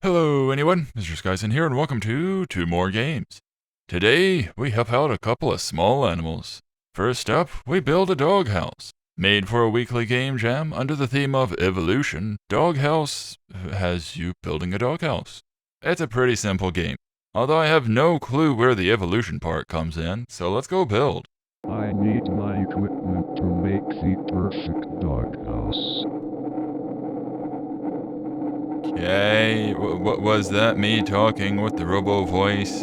Hello anyone, Mr. Skyson here and welcome to Two More Games. Today, we help out a couple of small animals. First up, we build a doghouse. Made for a weekly game jam under the theme of evolution, Doghouse has you building a doghouse. It's a pretty simple game, although I have no clue where the evolution part comes in, so let's go build. I need my equipment to make the perfect doghouse. Okay, what was that, me talking with the robo voice?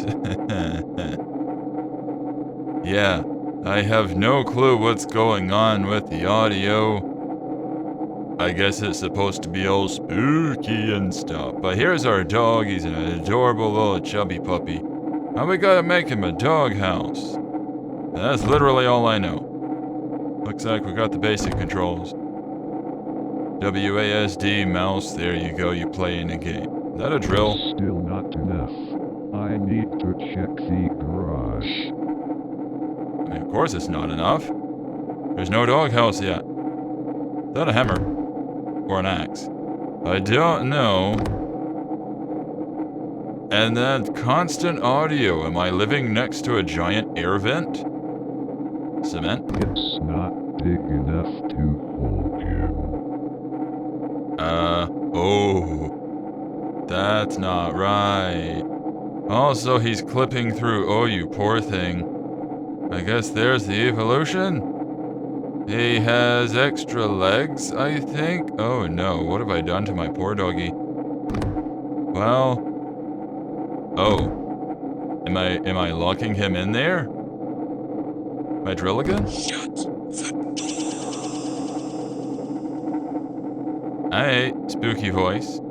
Yeah, I have no clue what's going on with the audio. I guess it's supposed to be all spooky and stuff, but here's our dog. He's an adorable little chubby puppy, and we gotta make him a doghouse. And that's literally all I know. Looks like we got the basic controls. WASD mouse, there you go, you play in a game. Is that a drill? Still not enough. I need to check the garage. I mean, of course it's not enough. There's no doghouse yet. Is that a hammer? Or an axe? I don't know. And that constant audio. Am I living next to a giant air vent? Cement? It's not big enough to hold you. Oh. That's not right. Also, he's clipping through. Oh, you poor thing. I guess there's the evolution. He has extra legs, I think. Oh no, what have I done to my poor doggy? Well. Oh. Am I locking him in there? My drill again? Hey, spooky voice.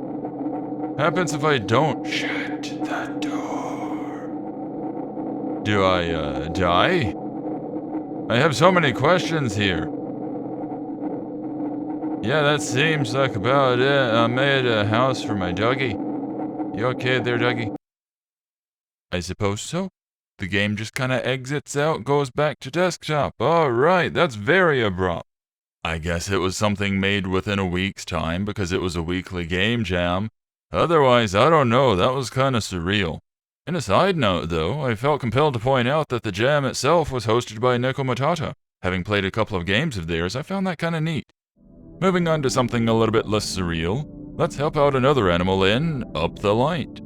Happens if I don't shut the door. Do I, die? I have so many questions here. Yeah, that seems like about it. I made a house for my doggy. You okay there, doggy? I suppose so. The game just kinda exits out, goes back to desktop. Alright, that's very abrupt. I guess it was something made within a week's time because it was a weekly game jam. Otherwise, I don't know, that was kinda surreal. In a side note, though, I felt compelled to point out that the jam itself was hosted by Nico Matata. Having played a couple of games of theirs, I found that kinda neat. Moving on to something a little bit less surreal, let's help out another animal in Up the Light.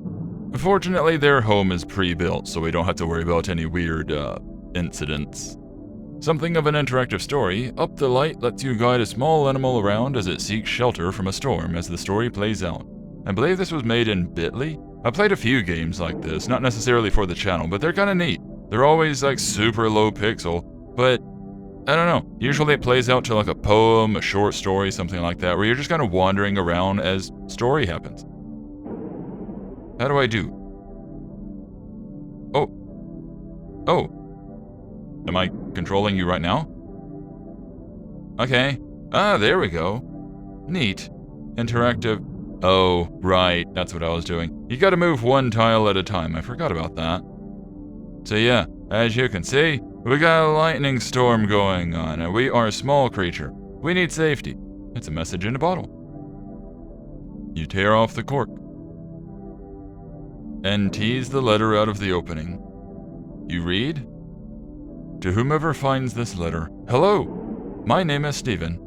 Fortunately, their home is pre-built, so we don't have to worry about any weird, incidents. Something of an interactive story, Up the Light lets you guide a small animal around as it seeks shelter from a storm as the story plays out. I believe this was made in Bitly. I played a few games like this, not necessarily for the channel, but they're kinda neat. They're always like super low pixel, but I don't know. Usually it plays out to like a poem, a short story, something like that, where you're just kind of wandering around as story happens. How do I do? Oh. Am I controlling you right now? Okay. There we go. Neat. Interactive. Oh, right. That's what I was doing. You gotta move one tile at a time. I forgot about that. So yeah, as you can see, we got a lightning storm going on, and we are a small creature. We need safety. It's a message in a bottle. You tear off the cork and tease the letter out of the opening. You read? To whomever finds this letter, hello, my name is Stephen.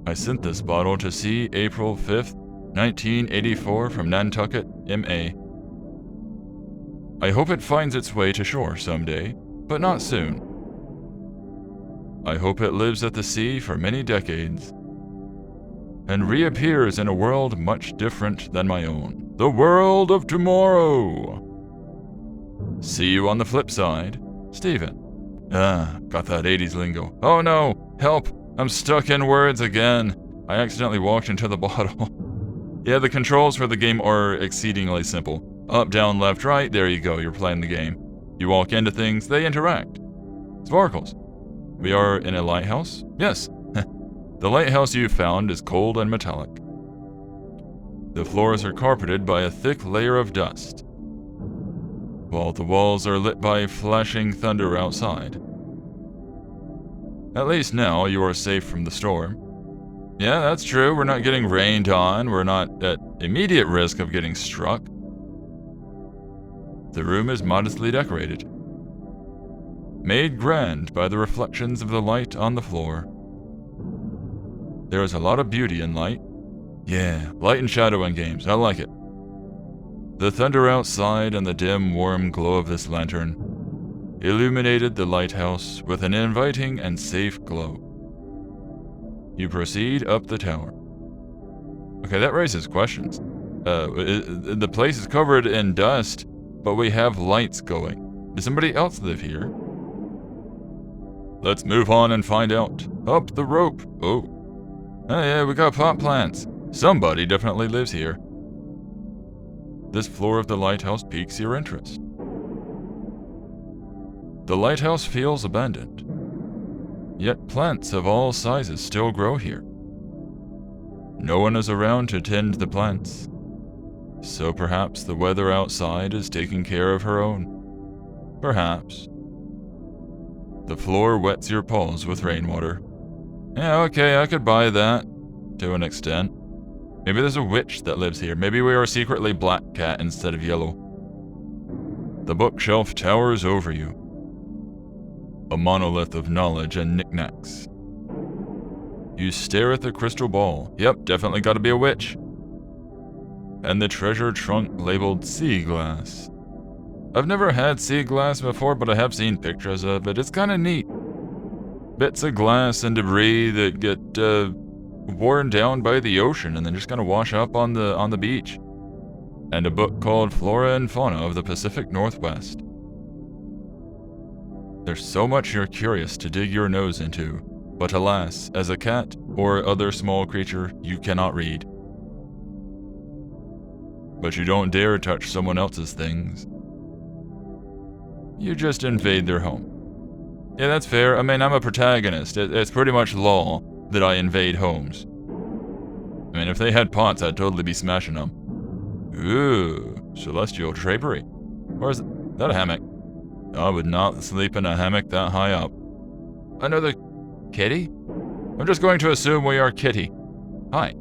I sent this bottle to sea April 5th, 1984 from Nantucket, MA. I hope it finds its way to shore someday, but not soon. I hope it lives at the sea for many decades and reappears in a world much different than my own. The world of tomorrow. See you on the flip side, Stephen. Got that 80s lingo. Oh no, help, I'm stuck in words again. I accidentally walked into the bottle. Yeah, the controls for the game are exceedingly simple. Up, down, left, right, there you go, you're playing the game. You walk into things, they interact. Sparkles. We are in a lighthouse? Yes. The lighthouse you found is cold and metallic. The floors are carpeted by a thick layer of dust, while the walls are lit by flashing thunder outside. At least now you are safe from the storm. Yeah, that's true, we're not getting rained on, we're not at immediate risk of getting struck. The room is modestly decorated, made grand by the reflections of the light on the floor. There is a lot of beauty in light. Yeah, light and shadow in games, I like it. The thunder outside and the dim, warm glow of this lantern illuminated the lighthouse with an inviting and safe glow. You proceed up the tower. Okay, that raises questions. The place is covered in dust, but we have lights going. Does somebody else live here? Let's move on and find out. Up the rope. Oh yeah, we got pot plants. Somebody definitely lives here. This floor of the lighthouse piques your interest. The lighthouse feels abandoned, yet plants of all sizes still grow here. No one is around to tend the plants, so perhaps the weather outside is taking care of her own. Perhaps. The floor wets your paws with rainwater. Yeah, okay, I could buy that, to an extent. Maybe there's a witch that lives here. Maybe we are secretly black cat instead of yellow. The bookshelf towers over you, a monolith of knowledge and knickknacks. You stare at the crystal ball. Yep, definitely gotta be a witch. And the treasure trunk labeled sea glass. I've never had sea glass before, but I have seen pictures of it. It's kinda neat. Bits of glass and debris that get worn down by the ocean and then just kind of wash up on the beach. And a book called Flora and Fauna of the Pacific Northwest. There's so much you're curious to dig your nose into, but alas, as a cat or other small creature, you cannot read. But you don't dare touch someone else's things. You just invade their home. Yeah, that's fair. I mean, I'm a protagonist. It's pretty much law that I invade homes. I mean, if they had pots, I'd totally be smashing them. Ooh, celestial drapery. Or is that a hammock? I would not sleep in a hammock that high up. Another kitty? I'm just going to assume we are kitty. Hi.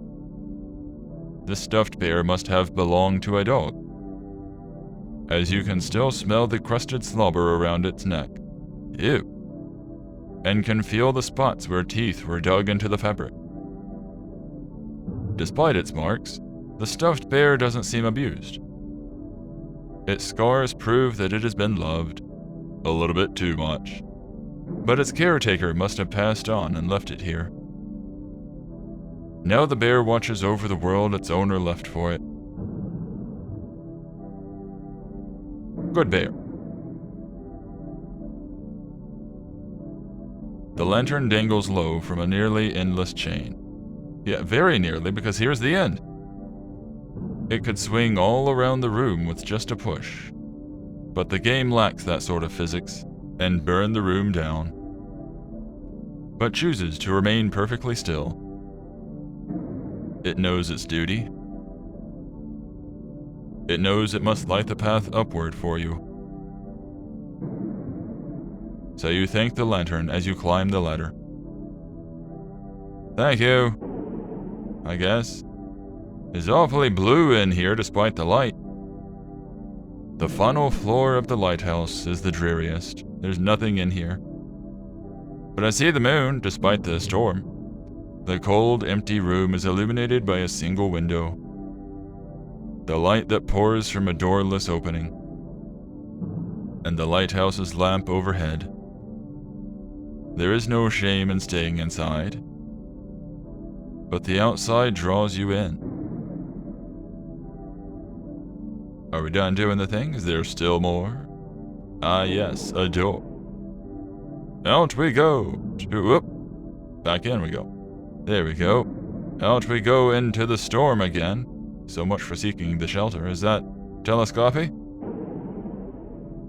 This stuffed bear must have belonged to a dog, as you can still smell the crusted slobber around its neck. Ew. And can feel the spots where teeth were dug into the fabric. Despite its marks, the stuffed bear doesn't seem abused. Its scars prove that it has been loved, a little bit too much, but its caretaker must have passed on and left it here. Now the bear watches over the world its owner left for it. Good bear. The lantern dangles low from a nearly endless chain. Yeah, very nearly, because here's the end. It could swing all around the room with just a push. But the game lacks that sort of physics, and burn the room down. But chooses to remain perfectly still. It knows its duty. It knows it must light the path upward for you. So you thank the lantern as you climb the ladder. Thank you, I guess. It's awfully blue in here despite the light. The final floor of the lighthouse is the dreariest. There's nothing in here. But I see the moon, despite the storm. The cold, empty room is illuminated by a single window. The light that pours from a doorless opening. And the lighthouse's lamp overhead. There is no shame in staying inside. But the outside draws you in. Are we done doing the thing? Is there still more? Ah yes, a door. Out we go. Whoop. Back in we go. There we go. Out we go into the storm again. So much for seeking the shelter. Is that telescopy?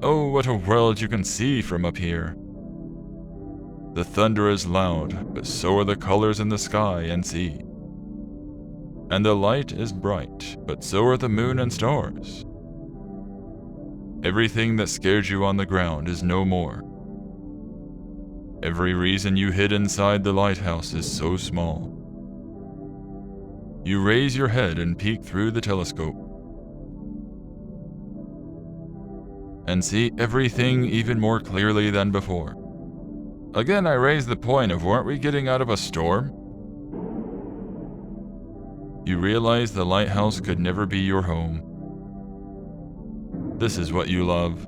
Oh, what a world you can see from up here. The thunder is loud, but so are the colors in the sky and sea. And the light is bright, but so are the moon and stars. Everything that scared you on the ground is no more. Every reason you hid inside the lighthouse is so small. You raise your head and peek through the telescope and see everything even more clearly than before. Again, I raise the point of, weren't we getting out of a storm? You realize the lighthouse could never be your home. This is what you love.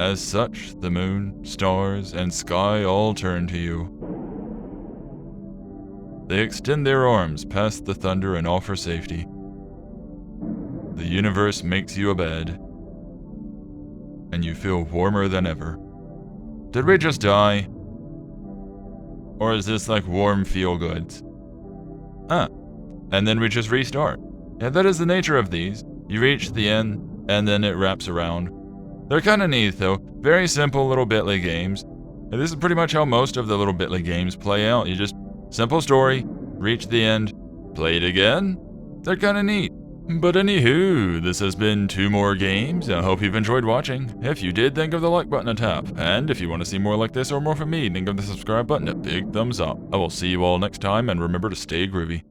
As such, the moon, stars, and sky all turn to you. They extend their arms past the thunder and offer safety. The universe makes you a bed, and you feel warmer than ever. Did we just die? Or is this like warm feel-goods? And then we just restart. Yeah, that is the nature of these. You reach the end, and then it wraps around. They're kinda neat though. Very simple little Bitly games. And this is pretty much how most of the little Bitly games play out. You just, simple story, reach the end, play it again. They're kinda neat. But anywho, this has been 2 more games. I hope you've enjoyed watching. If you did, then give the like button a tap. And if you want to see more like this or more from me, then give the subscribe button a big thumbs up. I will see you all next time, and remember to stay groovy.